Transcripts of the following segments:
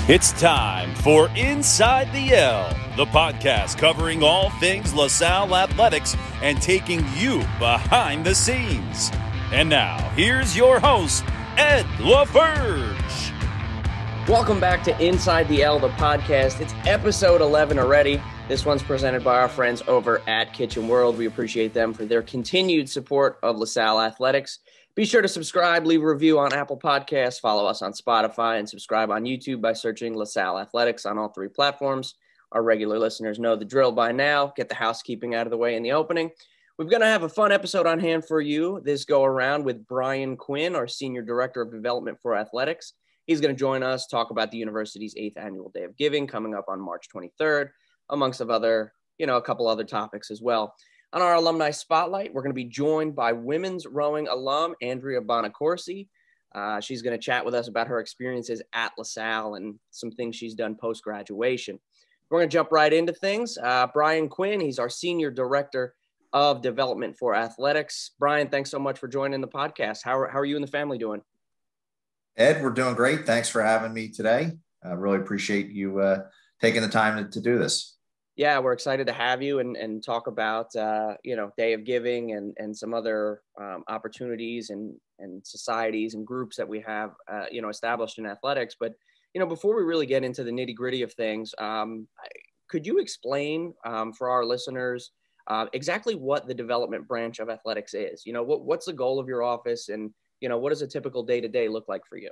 It's time for Inside the L, the podcast covering all things Lasalle athletics and taking you behind the scenes. And now, here's your host, Ed LeFurge. Welcome back to Inside the L, the podcast. It's episode 11 already. This one's presented by our friends over at Kitchen World. We appreciate them for their continued support of LaSalle Athletics. Be sure to subscribe, leave a review on Apple Podcasts, follow us on Spotify, and subscribe on YouTube by searching LaSalle Athletics on all three platforms. Our regular listeners know the drill by now. Get the housekeeping out of the way in the opening. We're going to have a fun episode on hand for you this go around with Brian Quinn, our Senior Director of Development for Athletics. He's going to join us, talk about the university's 8th Annual Day of Giving coming up on March 23rd, amongst other, a couple other topics as well. On our alumni spotlight, we're going to be joined by women's rowing alum Andrea Bonaccorsi. She's going to chat with us about her experiences at LaSalle and some things she's done post-graduation. We're going to jump right into things. Brian Quinn, he's our Senior Director of Development for Athletics. Brian, thanks so much for joining the podcast. How are you and the family doing? Ed, we're doing great. Thanks for having me today. I really appreciate you taking the time to do this. Yeah, we're excited to have you and talk about, Day of Giving and some other opportunities and societies and groups that we have, established in athletics. But, before we really get into the nitty gritty of things, could you explain for our listeners exactly what the development branch of athletics is? What's the goal of your office and, what does a typical day-to-day look like for you?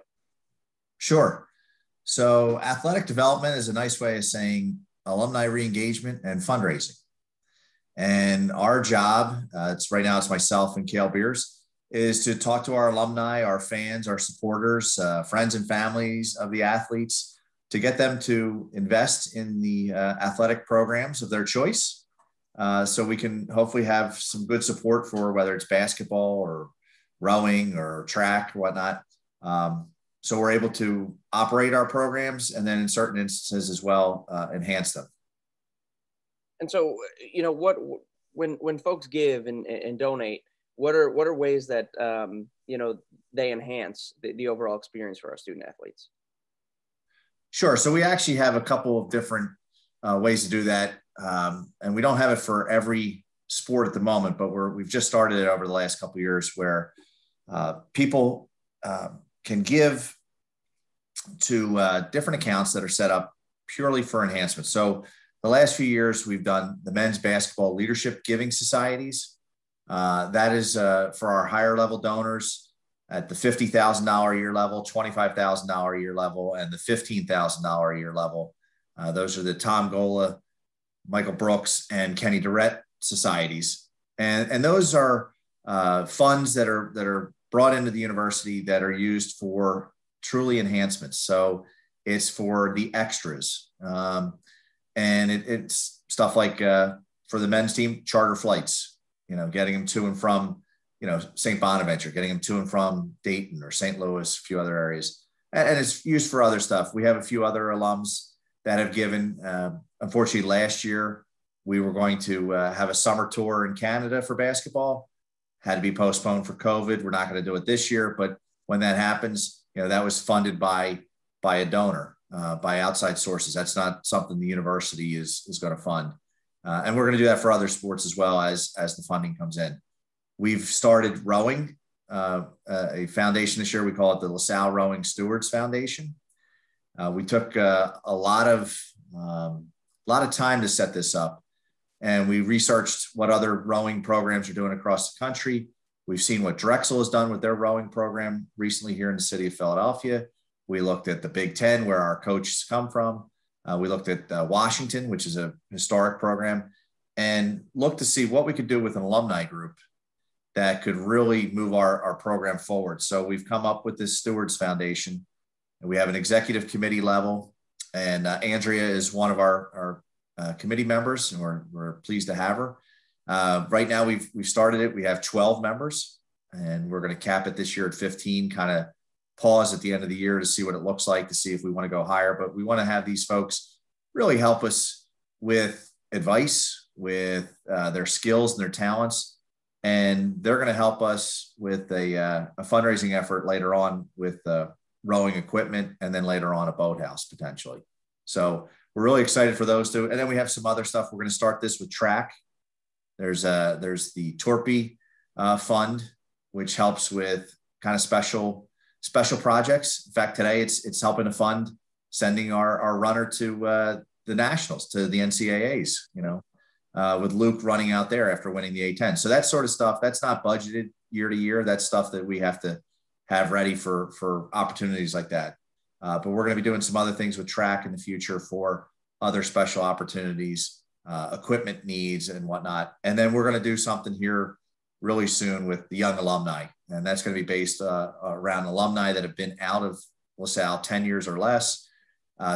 Sure. So athletic development is a nice way of saying alumni re-engagement and fundraising. And our job, it's myself and Cale Beers, is to talk to our alumni, our fans, our supporters, friends and families of the athletes to get them to invest in the athletic programs of their choice. So we can hopefully have some good support for whether it's basketball or rowing or track or whatnot. So we're able to operate our programs and then in certain instances as well, enhance them. And so, when folks give and donate, what are ways that, they enhance the overall experience for our student athletes? Sure. So we actually have a couple of different ways to do that. And we don't have it for every sport at the moment, but we've just started it over the last couple of years where people can give to different accounts that are set up purely for enhancement. So the last few years, we've done the men's basketball leadership giving societies. That is for our higher level donors at the $50,000 a year level, $25,000 a year level, and the $15,000 a year level. Those are the Tom Gola, Michael Brooks, and Kenny Durrett societies. And those are funds that are brought into the university that are used for truly enhancements. So it's for the extras. And it's stuff like for the men's team, charter flights, getting them to and from, St. Bonaventure, getting them to and from Dayton or St. Louis, a few other areas. And it's used for other stuff. We have a few other alums that have given. Unfortunately, last year, we were going to have a summer tour in Canada for basketball. Had to be postponed for COVID. We're not going to do it this year, but when that happens, that was funded by a donor, by outside sources. That's not something the university is going to fund. And we're going to do that for other sports as well as the funding comes in. We've started rowing, a foundation this year. We call it the Salle Rowing Stewards Foundation. We took a lot of time to set this up. And we researched what other rowing programs are doing across the country. We've seen what Drexel has done with their rowing program recently here in the city of Philadelphia. We looked at the Big Ten, where our coaches come from. We looked at Washington, which is a historic program, and looked to see what we could do with an alumni group that could really move our program forward. So we've come up with this Stewards Foundation, and we have an executive committee level, and Andrea is one of our committee members, and we're pleased to have her. Right now, we've started it. We have 12 members, and we're going to cap it this year at 15, kind of pause at the end of the year to see what it looks like, to see if we want to go higher. But we want to have these folks really help us with advice, with their skills and their talents. And they're going to help us with a fundraising effort later on with rowing equipment, and then later on a boathouse potentially. So we're really excited for those two. And then we have some other stuff. We're going to start this with track. There's the Torpy fund, which helps with kind of special projects. In fact, today it's helping to fund sending our runner to the nationals, to the NCAAs, with Luke running out there after winning the A10. So that sort of stuff, that's not budgeted year to year. That's stuff that we have to have ready for opportunities like that. But we're going to be doing some other things with track in the future for other special opportunities, equipment needs and whatnot. And then we're going to do something here really soon with the young alumni. And that's going to be based around alumni that have been out of LaSalle 10 years or less.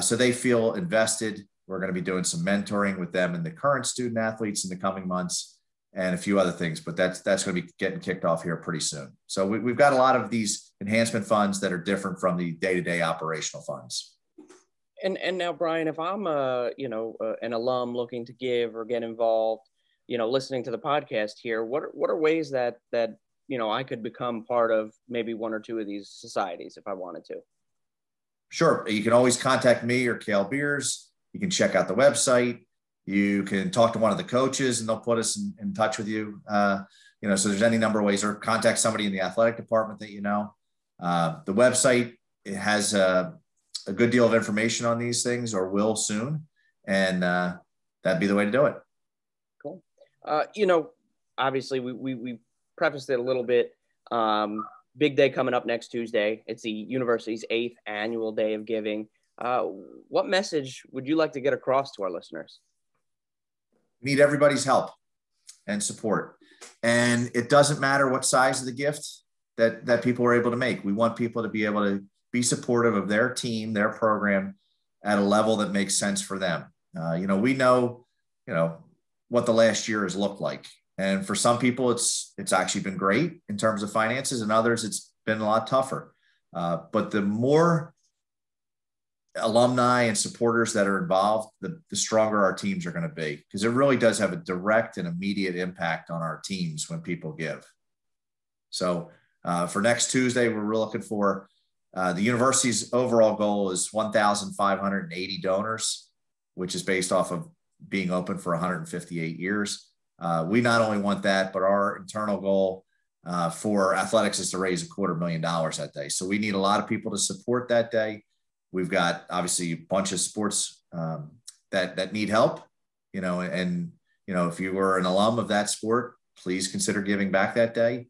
So they feel invested. We're going to be doing some mentoring with them and the current student athletes in the coming months and a few other things, but that's going to be getting kicked off here pretty soon. So we've got a lot of these enhancement funds that are different from the day-to-day operational funds. And now, Brian, if I'm an alum looking to give or get involved, listening to the podcast here, what are ways that I could become part of maybe one or two of these societies if I wanted to? Sure. You can always contact me or Cale Beers. You can check out the website. You can talk to one of the coaches and they'll put us in touch with you. So there's any number of ways, or contact somebody in the athletic department that the website, it has a good deal of information on these things, or will soon. And that'd be the way to do it. Cool. Obviously we prefaced it a little bit. Big day coming up next Tuesday. It's the university's 8th annual day of giving. What message would you like to get across to our listeners? We need everybody's help and support. And it doesn't matter what size of the gift that people are able to make. We want people to be able to be supportive of their team, their program at a level that makes sense for them. We know, what the last year has looked like. And for some people, it's actually been great in terms of finances, and others, it's been a lot tougher. But the more alumni and supporters that are involved, the stronger our teams are going to be, because it really does have a direct and immediate impact on our teams when people give. So for next Tuesday, we're looking for the university's overall goal is 1,580 donors, which is based off of being open for 158 years. We not only want that, but our internal goal for athletics is to raise $250,000 that day. So we need a lot of people to support that day. We've got obviously a bunch of sports that need help, if you were an alum of that sport, please consider giving back that day.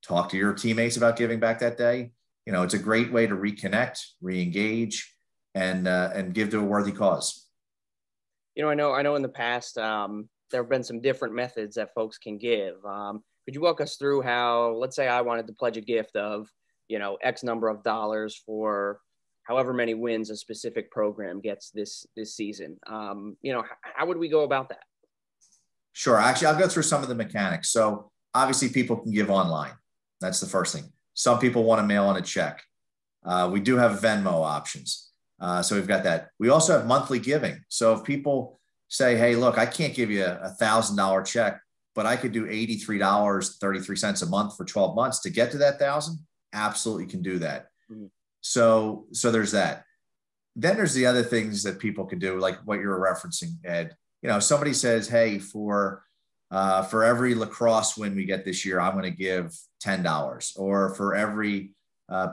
Talk to your teammates about giving back that day. It's a great way to reconnect, re-engage, and give to a worthy cause. I know in the past, there have been some different methods that folks can give. Could you walk us through how, let's say I wanted to pledge a gift of, X number of dollars for however many wins a specific program gets this season? How would we go about that? Sure. Actually, I'll go through some of the mechanics. So obviously people can give online. That's the first thing. Some people want to mail in a check. We do have Venmo options. So we've got that. We also have monthly giving. So if people say, hey, look, I can't give you a $1,000 check, but I could do $83.33 a month for 12 months to get to that 1,000. Absolutely can do that. Mm-hmm. So there's that. Then there's the other things that people can do, like what you're referencing, Ed. Somebody says, hey, for every lacrosse win we get this year, I'm going to give $10, or for every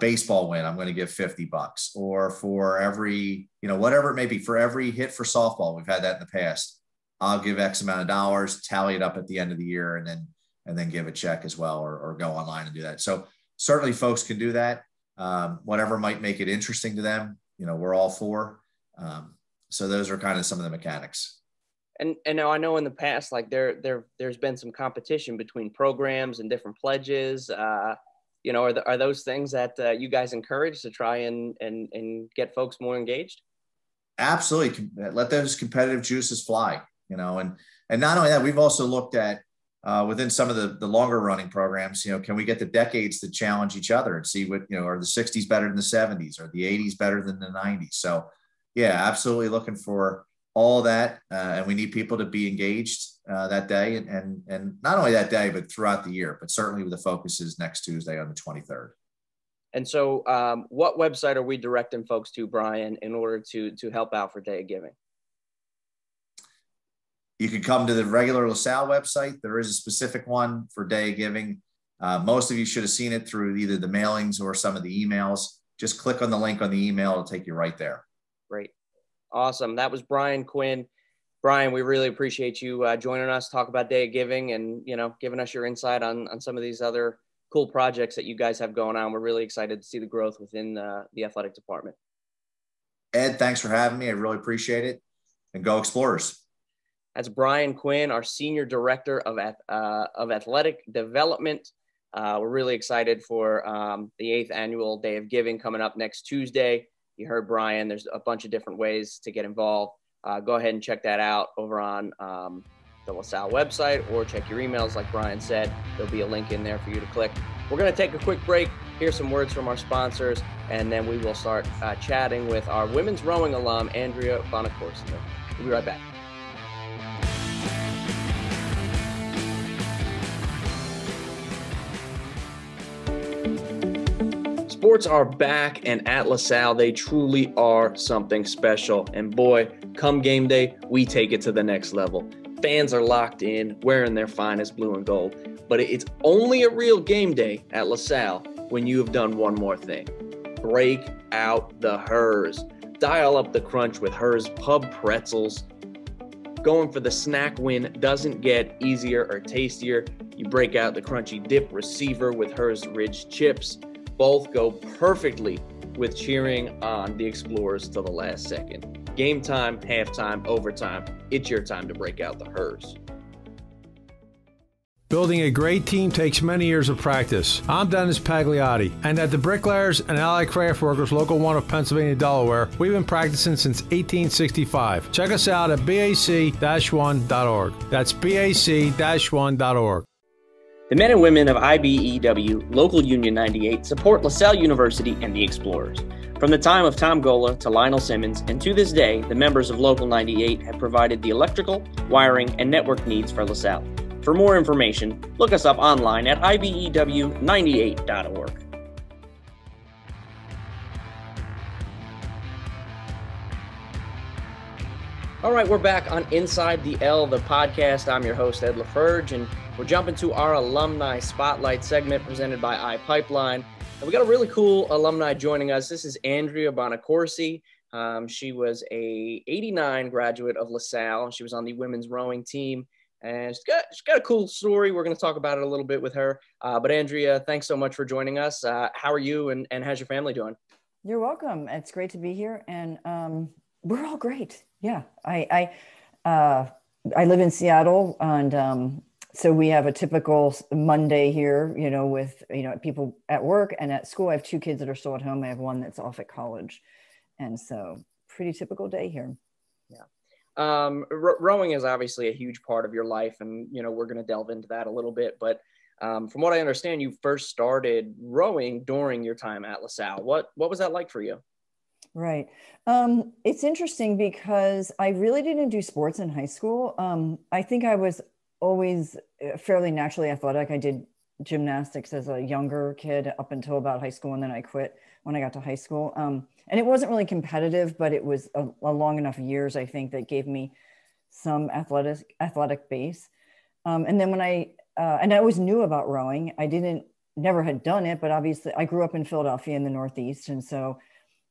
baseball win, I'm going to give $50, or for every, whatever it may be, for every hit for softball, we've had that in the past, I'll give X amount of dollars, tally it up at the end of the year, and then give a check as well, or go online and do that. So certainly folks can do that. Whatever might make it interesting to them, we're all for. So those are kind of some of the mechanics. And now I know in the past, like there's been some competition between programs and different pledges. Are those things that you guys encourage to try and get folks more engaged? Absolutely. Let those competitive juices fly, and not only that, we've also looked at within some of the longer running programs, can we get the decades to challenge each other and see what, are the 60s better than the 70s, or the 80s better than the 90s? So yeah, absolutely looking for all that. And we need people to be engaged that day, and not only that day, but throughout the year, but certainly the focus is next Tuesday on the 23rd. And so what website are we directing folks to, Brian, in order to help out for Day of Giving? You can come to the regular LaSalle website. There is a specific one for Day of Giving. Most of you should have seen it through either the mailings or some of the emails. Just click on the link on the email. It'll take you right there. Great. Awesome. That was Brian Quinn. Brian, we really appreciate you joining us, talk about Day of Giving and, giving us your insight on some of these other cool projects that you guys have going on. We're really excited to see the growth within the athletic department. Ed, thanks for having me. I really appreciate it. And go Explorers. That's Brian Quinn, our Senior Director of Athletic Development. We're really excited for the 8th annual Day of Giving coming up next Tuesday. You heard Brian, there's a bunch of different ways to get involved. Go ahead and check that out over on the LaSalle website, or check your emails like Brian said. There'll be a link in there for you to click. We're going to take a quick break, hear some words from our sponsors, and then we will start chatting with our women's rowing alum, Andrea Bonaccorsi. We'll be right back. Sports are back, and at LaSalle, they truly are something special. And boy, come game day, we take it to the next level. Fans are locked in, wearing their finest blue and gold. But it's only a real game day at LaSalle when you have done one more thing. Break out the Hers. Dial up the crunch with Hers Pub Pretzels. Going for the snack win doesn't get easier or tastier. You break out the crunchy dip receiver with Hers Ridge chips. Both go perfectly with cheering on the Explorers to the last second. Game time, halftime, overtime. It's your time to break out the Hers. Building a great team takes many years of practice. I'm Dennis Pagliotti, and at the Bricklayers and Allied Craft Workers Local 1 of Pennsylvania, Delaware, we've been practicing since 1865. Check us out at bac-1.org. That's bac-1.org. The men and women of IBEW Local Union 98 support LaSalle University and the Explorers. From the time of Tom Gola to Lionel Simmons, and to this day, the members of Local 98 have provided the electrical, wiring, and network needs for LaSalle. For more information, look us up online at ibew98.org. All right, we're back on Inside the L, the podcast. I'm your host, Ed LeFurge, and we're jumping to our alumni spotlight segment presented by iPipeline. And we got a really cool alumni joining us. This is Andrea Bonaccorsi. She was a 89 graduate of LaSalle. She was on the women's rowing team, and she's got a cool story. We're going to talk about it a little bit with her. But Andrea, thanks so much for joining us. How are you, and how's your family doing? You're welcome. It's great to be here, and we're all great. Yeah, I live in Seattle, and so we have a typical Monday here, with, people at work and at school. I have 2 kids that are still at home. I have one that's off at college. And so pretty typical day here. Yeah. Rowing is obviously a huge part of your life, and, we're going to delve into that a little bit. But from what I understand, you first started rowing during your time at LaSalle. What was that like for you? Right. It's interesting because I really didn't do sports in high school. I think I was always fairly naturally athletic. I did gymnastics as a younger kid up until about high school, and then I quit when I got to high school. And it wasn't really competitive, but it was a long enough years, I think, that gave me some athletic base. And then when and I always knew about rowing. I never had done it, but obviously I grew up in Philadelphia in the Northeast. And so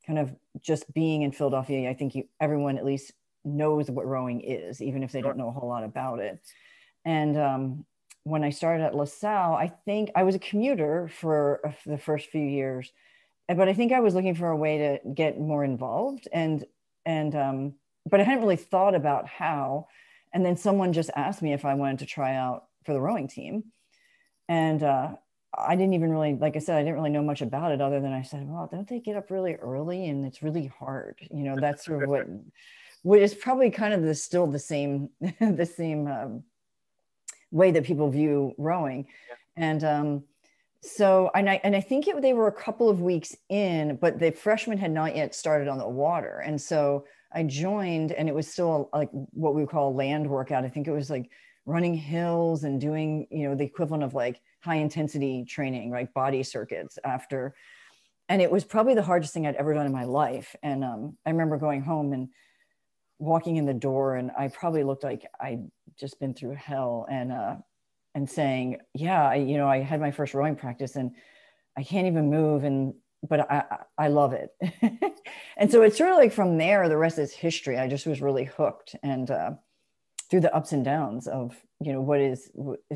kind of just being in Philadelphia, I think everyone at least knows what rowing is, even if they don't know a whole lot about it. And when I started at LaSalle, I think I was a commuter for the first few years, but I think I was looking for a way to get more involved, but I hadn't really thought about how. And then someone just asked me if I wanted to try out for the rowing team. And I didn't even really, like I said, I didn't really know much about it, other than I said, well, don't they get up really early and it's really hard? That's sort of what is probably kind of still the same way that people view rowing. Yeah. And so I think they were a couple of weeks in, but the freshmen had not yet started on the water. And so I joined, and it was still like what we would call a land workout. I think it was like running hills and doing, the equivalent of like high intensity training, like body circuits after And it was probably the hardest thing I'd ever done in my life. And I remember going home and walking in the door, and I probably looked like I'd just been through hell, and saying, yeah, I had my first rowing practice and I can't even move. But I love it. And so it's sort of like from there, the rest is history. I just was really hooked, and through the ups and downs of, what is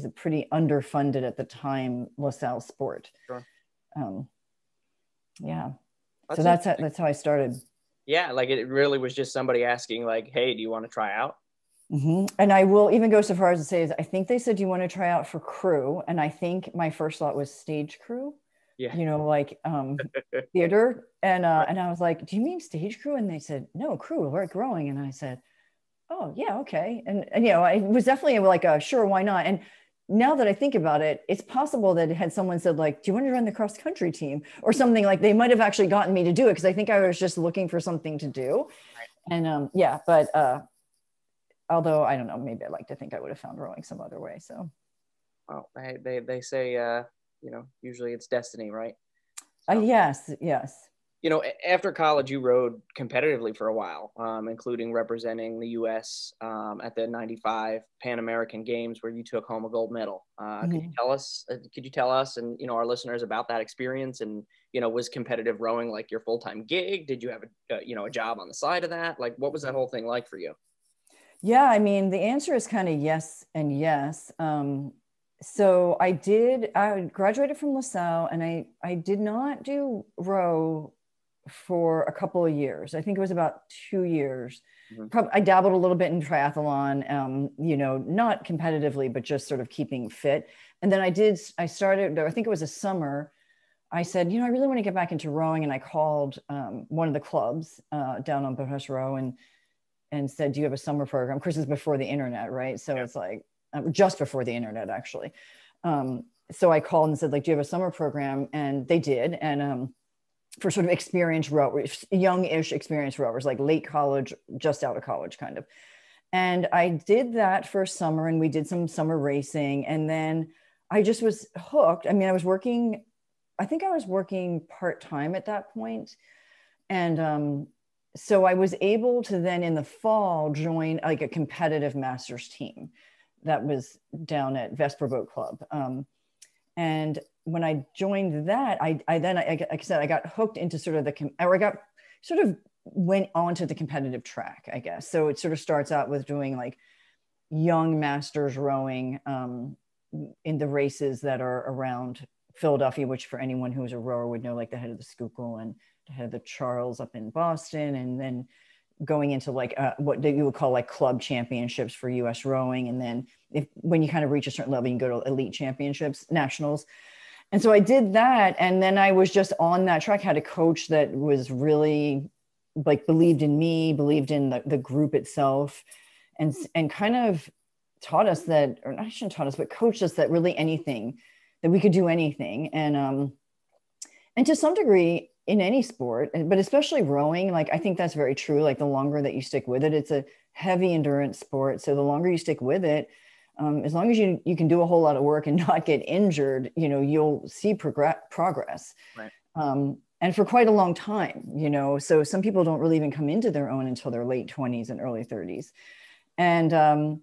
a pretty underfunded at the time LaSalle sport. Sure. Yeah. So that's how I started. Yeah. Like it really was just somebody asking like, hey, do you want to try out? Mm-hmm. And I will even go so far as to say, I think they said, do you want to try out for crew? And I think my first thought was stage crew. Yeah. Like theater. And I was like, do you mean stage crew? And they said, no, crew, we're growing. And I said, oh yeah, okay. And it was definitely like sure, why not? And now that I think about it, it's possible that had someone said like, do you want to run the cross country team or something, like they might've actually gotten me to do it. Cause I think I was just looking for something to do. Right. And but although I don't know, maybe I'd like to think I would have found rowing some other way. So, well, they say, usually it's destiny, right? So, yes. After college, you rowed competitively for a while, including representing the U.S. At the '95 Pan American Games, where you took home a gold medal. Could you tell us and our listeners about that experience? And was competitive rowing like your full-time gig? Did you have a job on the side of that? Like, what was that whole thing like for you? Yeah, I mean, the answer is kind of yes and yes. So I graduated from LaSalle, and I did not do row for a couple of years. I think it was about 2 years. Mm-hmm. I dabbled a little bit in triathlon, not competitively, but just sort of keeping fit. And then I started, I think it was a summer. I said, I really want to get back into rowing. And I called one of the clubs down on Boathouse Row and said, do you have a summer program? Of course, it's before the internet, right? So It's like just before the internet, actually. So I called and said, like, do you have a summer program? And they did. And for sort of experienced rowers, young-ish experienced rowers, like late college, just out of college kind of. And I did that for a summer, and we did some summer racing. And then I just was hooked. I mean, I think I was working part-time at that point. And so I was able to then in the fall join like a competitive masters team that was down at Vesper Boat Club. And when I joined that, like I said, I got hooked into sort of went onto the competitive track, I guess. So it sort of starts out with doing like young masters rowing in the races that are around Philadelphia, which for anyone who's a rower would know, like the head of the Schuylkill and the head of the Charles up in Boston, and then going into like what you would call like club championships for US rowing. And then when you kind of reach a certain level, you can go to elite championships, nationals. And so I did that. And then I was just on that track, had a coach that was really like believed in me, believed in the group itself, and kind of taught us that, or not shouldn't taught us, but coached us that really anything, that we could do anything. And to some degree in any sport, but especially rowing, like I think that's very true. Like the longer that you stick with it, it's a heavy endurance sport. So the longer you stick with it, as long as you can do a whole lot of work and not get injured, you'll see progress. Right. And for quite a long time, so some people don't really even come into their own until their late 20s and early 30s. And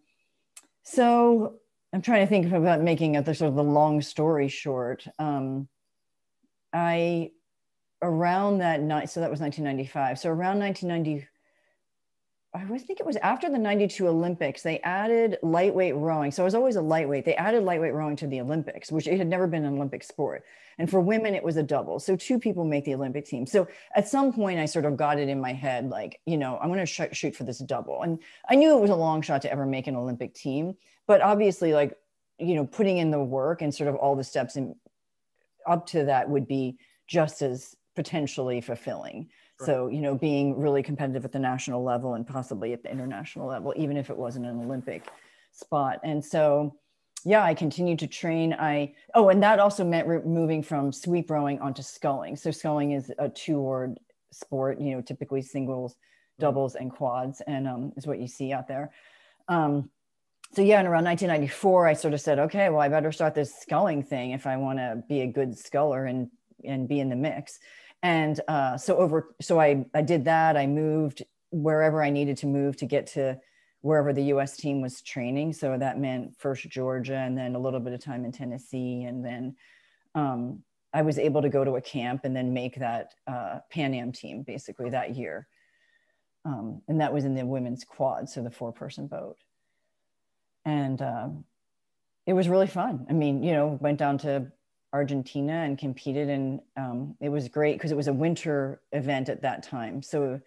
so I'm trying to think about making the sort of the long story short. Around that night, so that was 1995. So around 1990, I think it was after the 92 Olympics, they added lightweight rowing. So I was always a lightweight. They added lightweight rowing to the Olympics, which it had never been an Olympic sport. And for women, it was a double. So 2 people make the Olympic team. So at some point I sort of got it in my head, like, I'm going to shoot for this double. And I knew it was a long shot to ever make an Olympic team, but obviously like, putting in the work and sort of all the steps in, up to that would be just as potentially fulfilling. Sure. So, being really competitive at the national level and possibly at the international level, even if it wasn't an Olympic spot. And so, yeah, I continued to train. And that also meant moving from sweep rowing onto sculling. So sculling is a 2-oared sport, typically singles, doubles, and quads, and is what you see out there. So yeah, in around 1994, I sort of said, okay, well, I better start this sculling thing if I want to be a good sculler and be in the mix. And so I did that. I moved wherever I needed to move to get to wherever the US team was training. So that meant first Georgia, and then a little bit of time in Tennessee. And then I was able to go to a camp and then make that Pan Am team basically that year. And that was in the women's quad, so the 4-person boat. And it was really fun. I mean, went down to Argentina and competed, and it was great because it was a winter event at that time. So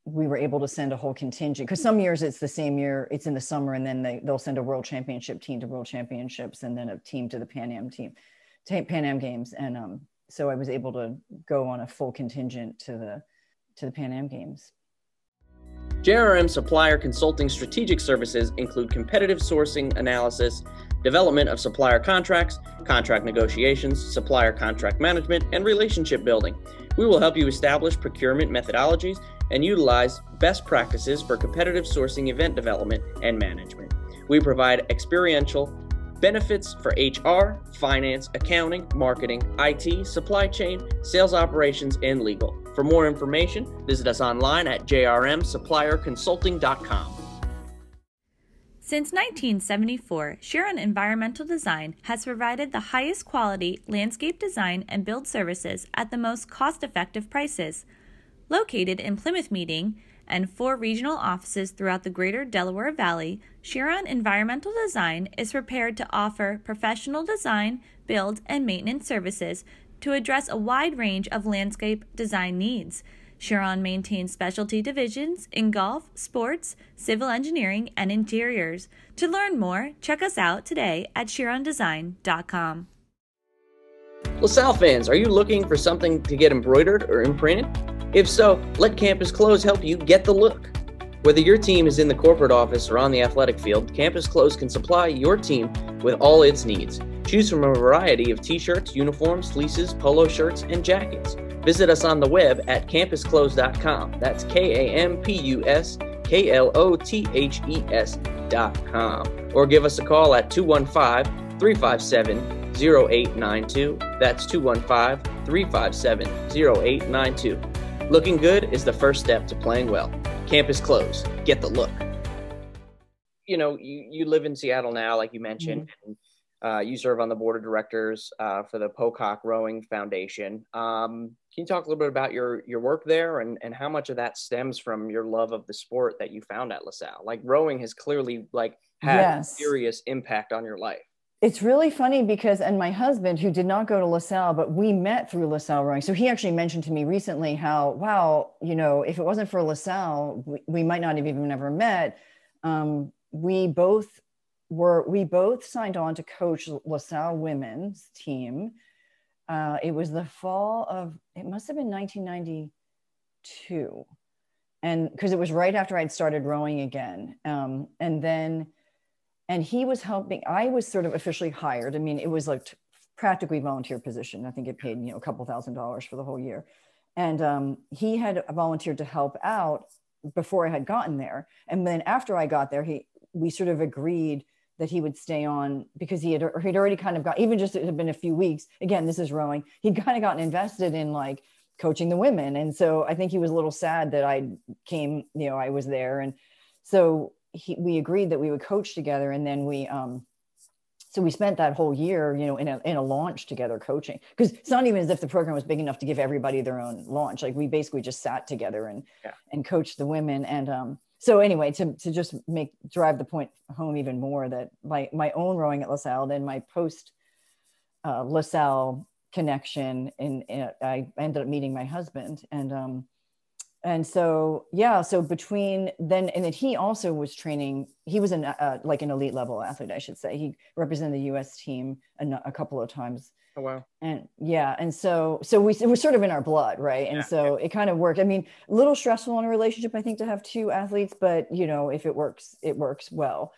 we were able to send a whole contingent, because some years it's the same year, it's in the summer, and then they'll send a world championship team to world championships, and then a team to the Pan Am games. And so I was able to go on a full contingent to the Pan Am games. JRM Supplier Consulting strategic services include competitive sourcing analysis, development of supplier contracts, contract negotiations, supplier contract management, and relationship building. We will help you establish procurement methodologies and utilize best practices for competitive sourcing event development and management. We provide experiential benefits for HR, finance, accounting, marketing, IT, supply chain, sales operations, and legal. For more information, visit us online at jrmsupplierconsulting.com. Since 1974, Chiron Environmental Design has provided the highest quality landscape design and build services at the most cost-effective prices. Located in Plymouth Meeting and 4 regional offices throughout the greater Delaware Valley, Chiron Environmental Design is prepared to offer professional design, build, and maintenance services to address a wide range of landscape design needs. Chiron maintains specialty divisions in golf, sports, civil engineering, and interiors. To learn more, check us out today at chirondesign.com. LaSalle fans, are you looking for something to get embroidered or imprinted? If so, let Campus Clothes help you get the look. Whether your team is in the corporate office or on the athletic field, Campus Clothes can supply your team with all its needs. Choose from a variety of t-shirts, uniforms, fleeces, polo shirts, and jackets. Visit us on the web at campusclothes.com. That's campusclothes.com. Or give us a call at 215-357-0892. That's 215-357-0892. Looking good is the first step to playing well. Campus Clothes. Get the look. You live in Seattle now, like you mentioned. Mm-hmm. And, you serve on the board of directors for the Pocock Rowing Foundation. Can you talk a little bit about your work there and how much of that stems from your love of the sport that you found at LaSalle? Like, rowing has clearly had a serious impact on your life. It's really funny because, and my husband, who did not go to LaSalle, but we met through LaSalle rowing. So he actually mentioned to me recently how, wow, if it wasn't for LaSalle, we might not have even ever met. We both signed on to coach LaSalle women's team. It was the fall of, it must have been 1992. And because it was right after I'd started rowing again. And he was helping, I was sort of officially hired. I mean, it was like practically volunteer position. I think it paid, a couple $1,000s for the whole year. And he had volunteered to help out before I had gotten there. And then after I got there, we sort of agreed that he would stay on because he'd already kind of got, even just it had been a few weeks. Again, this is rowing. He'd kind of gotten invested in like coaching the women. And so I think he was a little sad that I came, I was there. And so we agreed that we would coach together. And then so we spent that whole year, in a launch together coaching, because it's not even as if the program was big enough to give everybody their own launch. Like we basically just sat together and coached the women. And so anyway, to just drive the point home even more, that my own rowing at LaSalle, then my post LaSalle connection, and I ended up meeting my husband. And so, so between then, and then he also was training, he was like an elite level athlete, I should say. He represented the US team a couple of times. Oh, wow. And and so it was sort of in our blood, right? And so it kind of worked. I mean, a little stressful in a relationship, I think, to have 2 athletes, but if it works well.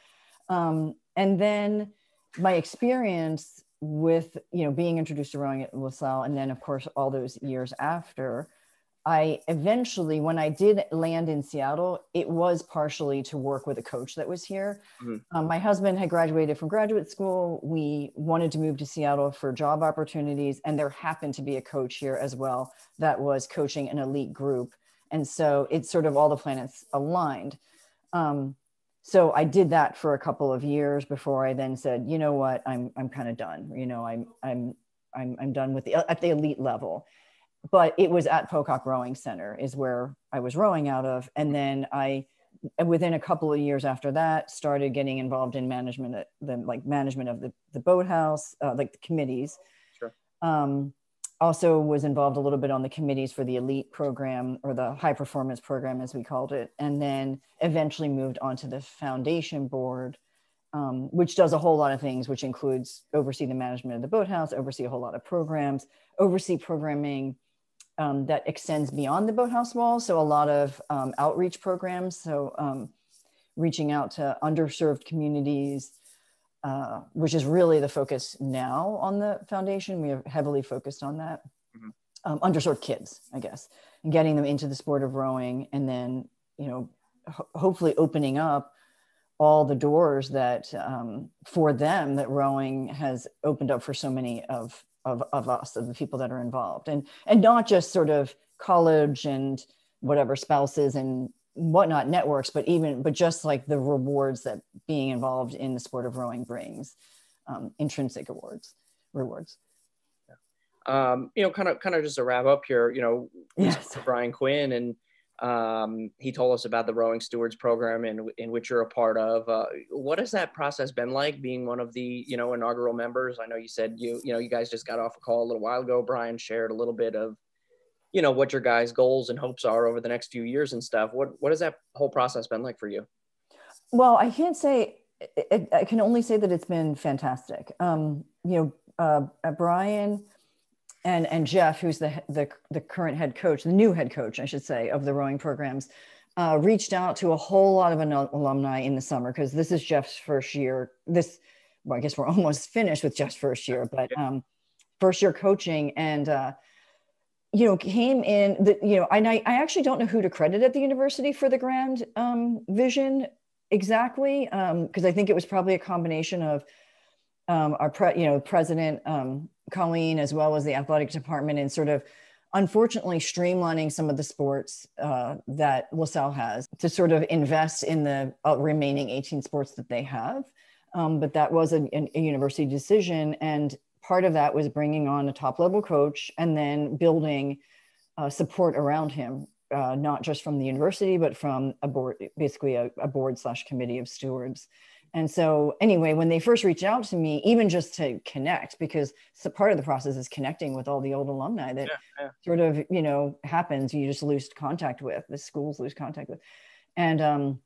And then my experience with, being introduced to rowing at LaSalle, and then of course, all those years after, I eventually, when I did land in Seattle, it was partially to work with a coach that was here. Mm-hmm. My husband had graduated from graduate school. We wanted to move to Seattle for job opportunities. And there happened to be a coach here as well that was coaching an elite group. And so it's sort of all the planets aligned. So I did that for a couple of years before I then said, you know what, I'm kind of done. You know, I'm done with at the elite level. But it was at Pocock Rowing Center is where I was rowing out of. And then within a couple of years after that, started getting involved in management of the boathouse, like the committees. Sure. Also was involved a little bit on the committees for the elite program, or the high performance program, as we called it. And then eventually moved onto the foundation board, which does a whole lot of things, which includes oversee the management of the boathouse, oversee a whole lot of programs, oversee programming that extends beyond the boathouse walls. So a lot of outreach programs. So reaching out to underserved communities, which is really the focus now on the foundation. We are heavily focused on that. Mm-hmm. Underserved kids, I guess, and getting them into the sport of rowing. And then, you know, hopefully opening up all the doors that for them that rowing has opened up for so many of us, of the people that are involved, and not just sort of college and whatever spouses and whatnot networks, but just like the rewards that being involved in the sport of rowing brings, intrinsic rewards. You know, kind of just to wrap up here, you know, yes. Brian Quinn, and he told us about the Rowing Stewards program in which you're a part of. What has that process been like, being one of the, you know, inaugural members? I know you said you guys just got off a call a little while ago. Brian shared a little bit of, you know, what your guys' goals and hopes are over the next few years and stuff. What has that whole process been like for you? Well, I can't say, I can only say that it's been fantastic. You know, Brian and Jeff, who's the current head coach, the new head coach, I should say, of the rowing programs, reached out to a whole lot of alumni in the summer, because this is Jeff's first year. Well, I guess we're almost finished with Jeff's first year, but first year coaching, and you know, came in, you know, and I actually don't know who to credit at the university for the grand vision exactly, because I think it was probably a combination of our president, Colleen, as well as the athletic department, and sort of unfortunately streamlining some of the sports that LaSalle has to sort of invest in the remaining 18 sports that they have. But that was a university decision. And part of that was bringing on a top level coach and then building support around him, not just from the university, but from a board, basically a board/committee of stewards. And so anyway, when they first reached out to me, even just to connect, because part of the process is connecting with all the old alumni that sort of, you know, happens, you just lose contact with, the schools lose contact with. And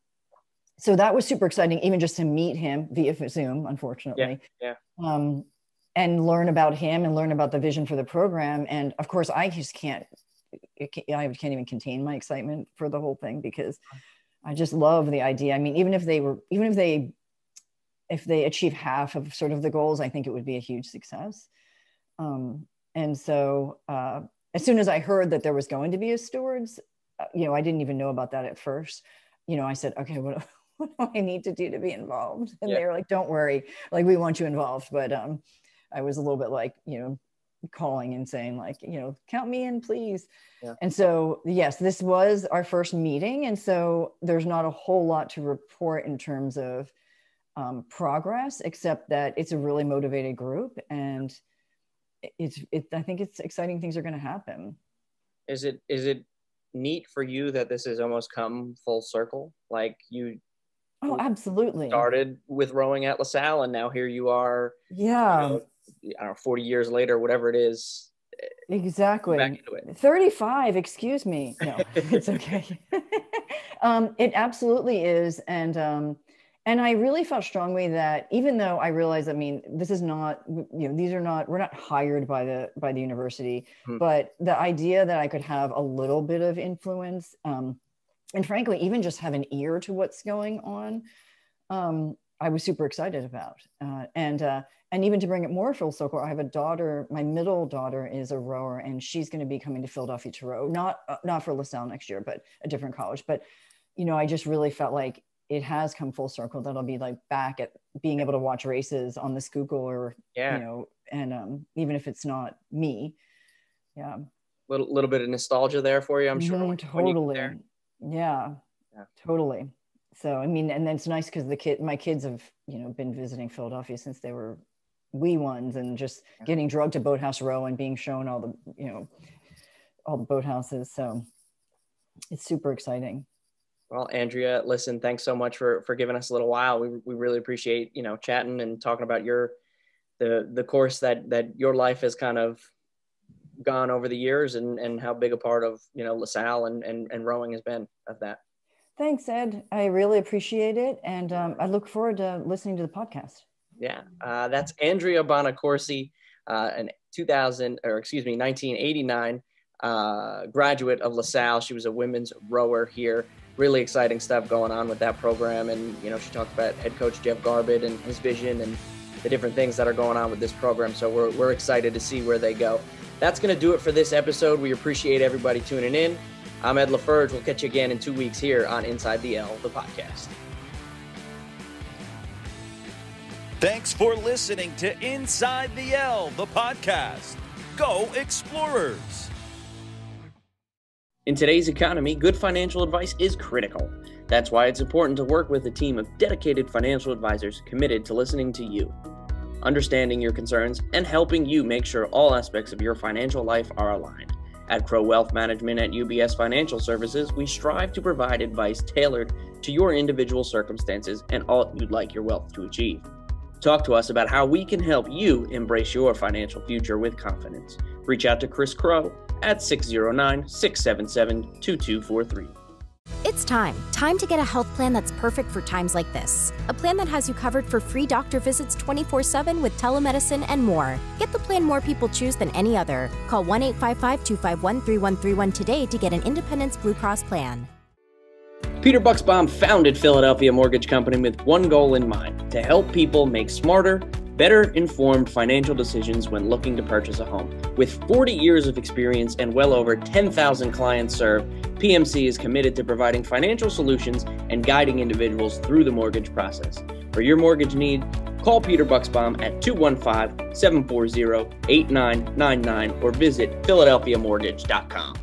so that was super exciting, even just to meet him via Zoom, unfortunately. And learn about him and learn about the vision for the program. And of course, I can't even contain my excitement for the whole thing, because I just love the idea. I mean, even if they achieve half of sort of the goals, I think it would be a huge success. And so as soon as I heard that there was going to be a stewards, you know, I didn't even know about that at first. You know, I said, okay, what do I need to do to be involved? And they were like, don't worry, like, we want you involved. But I was a little bit like, you know, calling and saying like, you know, count me in, please. And so, yes, this was our first meeting. And so there's not a whole lot to report in terms of progress, except that it's a really motivated group, and I think it's exciting things are going to happen. Is it neat for you that this has almost come full circle? Like you absolutely started with rowing at Lasalle, and now here you are, you know, I don't know, 40 years later, whatever it is. Exactly. Back into it. 35, excuse me. No, it's okay. It absolutely is. And I really felt strongly that, even though I realized, I mean, this is not, you know, we're not hired by the university, but the idea that I could have a little bit of influence, and frankly, even just have an ear to what's going on, I was super excited about. And even to bring it more full circle, I have a daughter, my middle daughter is a rower, and she's going to be coming to Philadelphia to row, not for Lasalle next year, but a different college. But, I just really felt like it has come full circle that I'll be like back at being able to watch races on the Schuylkill or, and even if it's not me. Yeah. Little bit of nostalgia there for you, I'm sure. Totally. Yeah, totally. So, I mean, and then it's nice because my kids have, been visiting Philadelphia since they were wee ones, and just getting drugged to Boathouse Row and being shown all the boathouses. So it's super exciting. Well, Andrea, listen, thanks so much for giving us a little while. We really appreciate, chatting and talking about the course that your life has kind of gone over the years, and how big a part of, Lasalle and rowing has been of that. Thanks, Ed. I really appreciate it. And I look forward to listening to the podcast. Yeah. That's Andrea Bonacorsi, an 1989 graduate of Lasalle. She was a women's rower here. Really exciting stuff going on with that program. And, she talked about head coach Jeff Garbett and his vision and the different things that are going on with this program. So we're excited to see where they go. That's going to do it for this episode. We appreciate everybody tuning in. I'm Ed LeFurge. We'll catch you again in 2 weeks here on Inside the L, the podcast. Thanks for listening to Inside the L, the podcast. Go Explorers! In today's economy, good financial advice is critical. That's why it's important to work with a team of dedicated financial advisors committed to listening to you, understanding your concerns, and helping you make sure all aspects of your financial life are aligned. At Crow Wealth Management at UBS Financial Services, we strive to provide advice tailored to your individual circumstances and all you'd like your wealth to achieve. Talk to us about how we can help you embrace your financial future with confidence. Reach out to Chris Crow at 609-677-2243. It's time to get a health plan that's perfect for times like this. A plan that has you covered for free doctor visits 24/7 with telemedicine and more. Get the plan more people choose than any other. Call 1-855-251-3131 today to get an Independence Blue Cross plan. Peter Bucksbaum founded Philadelphia Mortgage Company with one goal in mind: to help people make smarter, better informed financial decisions when looking to purchase a home. With 40 years of experience and well over 10,000 clients served, PMC is committed to providing financial solutions and guiding individuals through the mortgage process. For your mortgage need, call Peter Bucksbaum at 215-740-8999 or visit philadelphiamortgage.com.